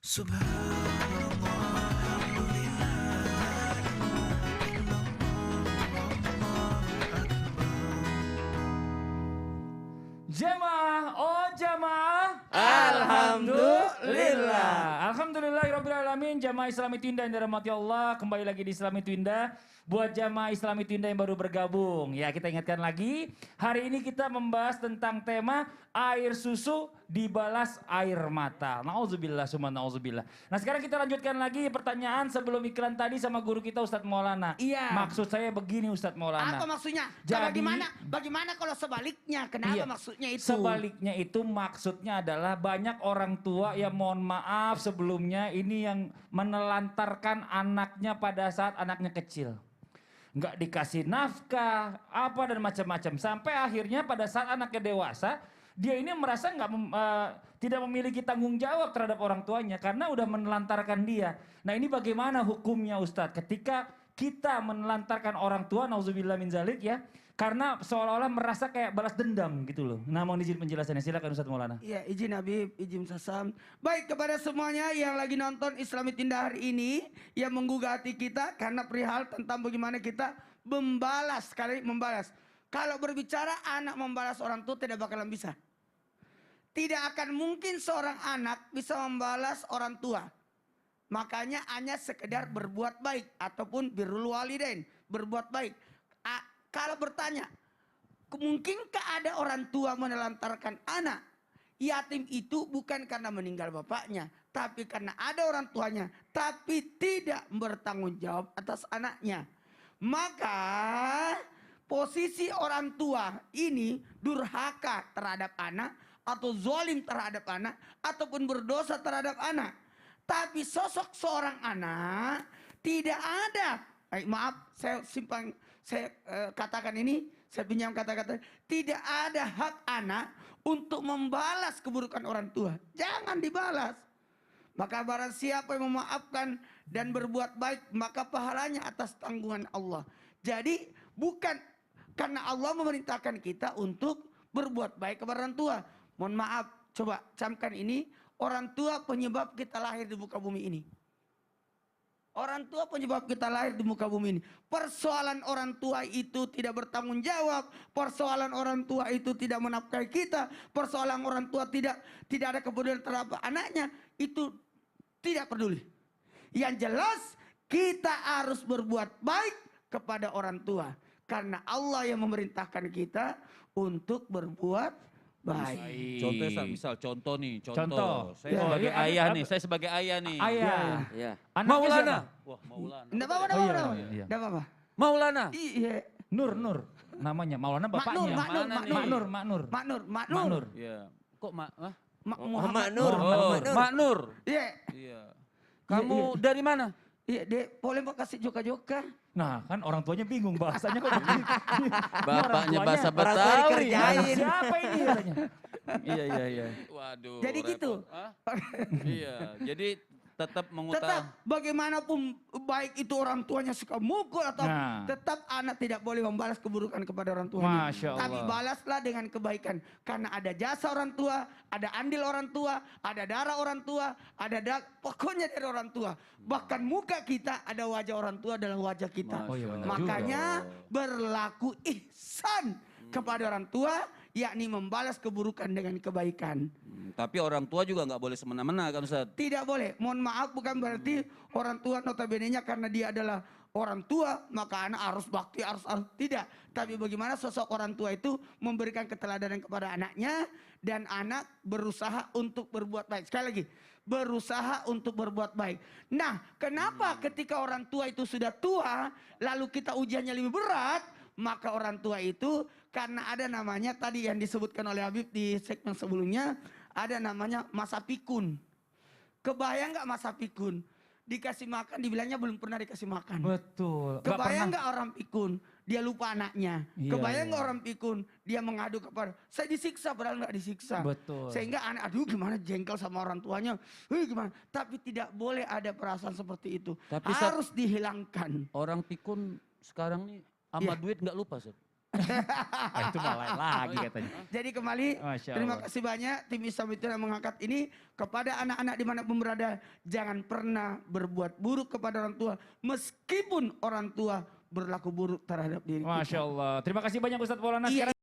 Subhanallah, alhamdulillah, Jamaah, oh jamaah. Alhamdulillah. Alhamdulillahirrabbilalamin. Jamaah Islami Twinda yang dirahmati Allah. Kembali lagi di Islami Twinda. Buat jamaah Islami Twinda yang baru bergabung. Ya, kita ingatkan lagi. Hari ini kita membahas tentang tema air susu dibalas air mata. Nauzubillah summa nauzubillah. Nah, sekarang kita lanjutkan lagi pertanyaan sebelum iklan tadi sama guru kita Ustadz Maulana. Iya. Maksud saya begini Ustadz Maulana. Apa maksudnya? Jadi- Bagaimana kalau sebaliknya? Kenapa Iya. maksudnya itu? Sebaliknya itu maksudnya adalah banyak orang tua yang mohon maaf sebelumnya ini yang menelantarkan anaknya pada saat anaknya kecil. Nggak dikasih nafkah, apa dan macam-macam. Sampai akhirnya pada saat anaknya dewasa, dia ini merasa tidak memiliki tanggung jawab terhadap orang tuanya karena udah menelantarkan dia. Nah ini bagaimana hukumnya Ustadz ketika kita menelantarkan orang tua, nauzubillah min zalik ya. Karena seolah-olah merasa kayak balas dendam gitu loh. Nah mohon izin penjelasannya, silakan Ustadz Maulana. Iya, izin Habib, izin Sasam. Baik, kepada semuanya yang lagi nonton Islami Tinda hari ini, yang menggugah hati kita karena perihal tentang bagaimana kita membalas. Kalau berbicara anak membalas orang tua tidak bakalan bisa. Tidak akan mungkin seorang anak bisa membalas orang tua. Makanya hanya sekedar berbuat baik ataupun birrul walidain, berbuat baik. Kalau bertanya, mungkinkah ada orang tua menelantarkan anak? Yatim itu bukan karena meninggal bapaknya, tapi karena ada orang tuanya, tapi tidak bertanggung jawab atas anaknya. Maka posisi orang tua ini durhaka terhadap anak, atau zalim terhadap anak, ataupun berdosa terhadap anak. Tapi sosok seorang anak tidak ada. Maaf, saya katakan ini, saya pinjam kata-kata, tidak ada hak anak untuk membalas keburukan orang tua. Jangan dibalas. Maka barang siapa yang memaafkan dan berbuat baik, maka pahalanya atas tanggungan Allah. Jadi bukan karena Allah memerintahkan kita untuk berbuat baik kepada orang tua. Mohon maaf, coba camkan ini, orang tua penyebab kita lahir di muka bumi ini. Orang tua penyebab kita lahir di muka bumi ini. Persoalan orang tua itu tidak bertanggung jawab. Persoalan orang tua itu tidak menafkahi kita. Persoalan orang tua tidak ada kepedulian terhadap anaknya. Itu tidak peduli. Yang jelas kita harus berbuat baik kepada orang tua. Karena Allah yang memerintahkan kita untuk berbuat baik. Contoh misal contoh. Contoh. Saya Ya, sebagai ya, ayah nih, saya sebagai ayah nih. Ayah. Ya. Anaknya Maulana. siapa? Wah, Maulana. Enggak apa-apa, Oh, iya, iya. enggak apa-apa. Maulana. Iya. Nur namanya. Maulana bapaknya. Maknur. Maknur. Iya. Kok Muhammad Nur. Maknur. Iya. Iya. Kamu dari mana? Iya, Dek, boleh mau kasih joka-joka? Nah kan orang tuanya bingung bahasanya kok begini. Bapaknya bahasa orang tua Betawi. dikerjain. Siapa ini katanya? Iya. Waduh. Jadi repot. gitu. Hah? Iya. Jadi tetap Tetap mengutamakan. bagaimanapun baik itu orang tuanya suka mukul atau Nah. tetap anak tidak boleh membalas keburukan kepada orang tuanya. Masya Allah. Tapi balaslah dengan kebaikan. Karena ada jasa orang tua, ada andil orang tua, ada darah orang tua, pokoknya dari orang tua. Bahkan muka kita ada wajah orang tua dalam wajah kita. Oh iya, benar Makanya berlaku ihsan kepada orang tua, yakni membalas keburukan dengan kebaikan. Tapi orang tua juga nggak boleh semena-mena kan Ustaz? Tidak boleh. Mohon maaf, bukan berarti orang tua notabene-nya karena dia adalah orang tua maka anak harus bakti, harus tidak. Tapi bagaimana sosok orang tua itu memberikan keteladanan kepada anaknya dan anak berusaha untuk berbuat baik. Sekali lagi, berusaha untuk berbuat baik. Nah, kenapa ketika orang tua itu sudah tua lalu kita ujiannya lebih berat? Maka orang tua itu karena ada namanya tadi yang disebutkan oleh Habib di segmen sebelumnya, ada namanya masa pikun. Kebayang nggak masa pikun? Dikasih makan, dibilangnya belum pernah dikasih makan. Betul. Kebayang nggak orang pikun? Dia lupa anaknya. Iya, Kebayang iya. nggak orang pikun? Dia mengadu kepada, saya disiksa padahal nggak disiksa. Betul. Sehingga anak, aduh gimana jengkel sama orang tuanya. Gimana? Tapi tidak boleh ada perasaan seperti itu. Tapi, Ustaz, harus dihilangkan. Orang pikun sekarang nih sama Iya. duit nggak lupa Ustaz? Itu malah lagi katanya. Jadi kembali, Masya terima Allah. kasih banyak tim Islam itu yang mengangkat ini kepada anak-anak dimanapun berada. Jangan pernah berbuat buruk kepada orang tua, meskipun orang tua berlaku buruk terhadap diri kita. Masya Allah. Terima kasih banyak Ustadz Maulana. Iya, Sekarang